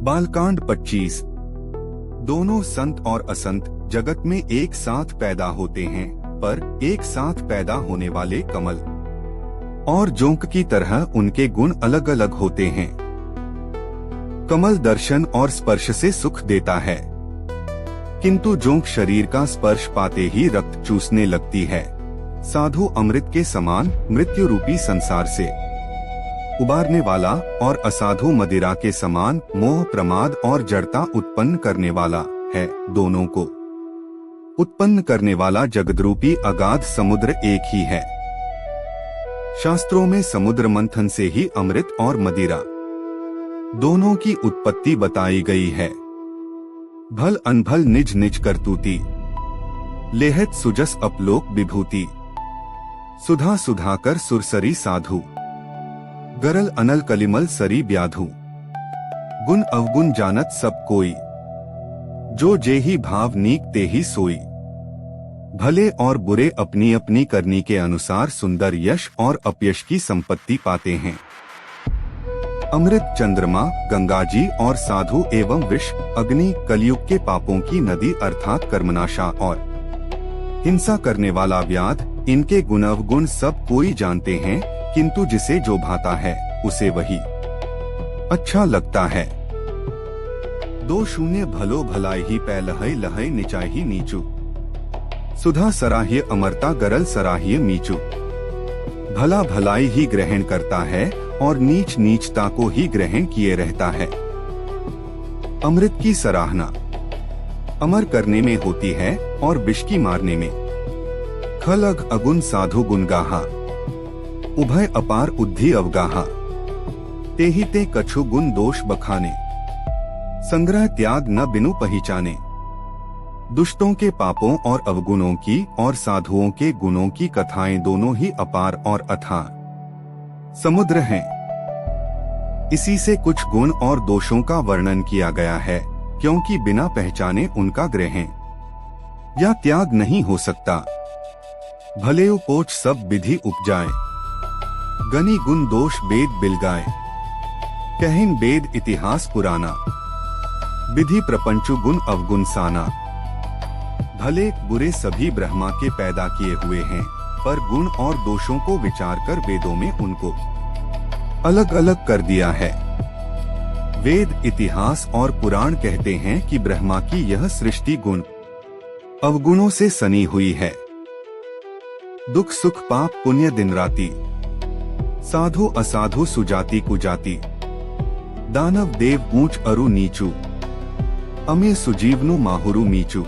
बालकांड 25। दोनों संत और असंत जगत में एक साथ पैदा होते हैं, पर एक साथ पैदा होने वाले कमल और जोंक की तरह उनके गुण अलग अलग होते हैं। कमल दर्शन और स्पर्श से सुख देता है, किंतु जोंक शरीर का स्पर्श पाते ही रक्त चूसने लगती है। साधु अमृत के समान मृत्यु रूपी संसार से उबारने वाला और असाधु मदिरा के समान मोह प्रमाद और जड़ता उत्पन्न करने वाला है। दोनों को उत्पन्न करने वाला जगद्रूपी अगाध समुद्र एक ही है। शास्त्रों में समुद्र मंथन से ही अमृत और मदिरा दोनों की उत्पत्ति बताई गई है। भल अनभल निज निज करतूती, लेहत सुजस अपलोक विभूति। सुधा सुधाकर सुरसरी साधु, गरल अनल कलिमल सरी ब्याधु। गुण अवगुण जानत सब कोई, जो जेहि भाव नीक तेहि सोई। भले और बुरे अपनी अपनी करनी के अनुसार सुंदर यश और अपयश की संपत्ति पाते हैं। अमृत चंद्रमा, गंगाजी और साधु एवं विष अग्नि कलयुग के पापों की नदी अर्थात कर्मनाशा और हिंसा करने वाला व्याध, इनके गुण अवगुण सब कोई जानते हैं, किंतु जिसे जो भाता है उसे वही अच्छा लगता है। 2 भलो भलाई ही पैलहै लहै निचाही नीचू। सुधा सराह्य अमरता गरल सराह्य मीचू। भला भलाई ही ग्रहण करता है और नीच नीचता को ही ग्रहण किए रहता है। अमृत की सराहना अमर करने में होती है और विष की मारने में। खलग अगुण साधु गुणगाहा, उभय अपार उद्धि अवगाहा। तेहि ते कछु गुण दोष बखाने, संग्रह त्याग न बिनु पहचाने। दुष्टों के पापों और अवगुणों की और साधुओं के गुणों की कथाएं दोनों ही अपार और अथाह समुद्र हैं। इसी से कुछ गुण और दोषों का वर्णन किया गया है, क्योंकि बिना पहचाने उनका ग्रहण या त्याग नहीं हो सकता। भले उपोच सब विधि उपजाए, गनि गुण दोष वेद बिलगाए। कहिन वेद इतिहास पुराना, विधि प्रपंचु गुण अवगुण साना। भले बुरे सभी ब्रह्मा के पैदा किए हुए हैं, पर गुण और दोषों को विचार कर वेदों में उनको अलग अलग कर दिया है। वेद इतिहास और पुराण कहते हैं कि ब्रह्मा की यह सृष्टि गुण अवगुणों से सनी हुई है। दुख सुख पाप पुण्य दिन राति, साधु असाधु सुजाति कुजाति। दानव देव ऊंच अरु नीचू, अमे सुजीवनु माहुरु मीचू।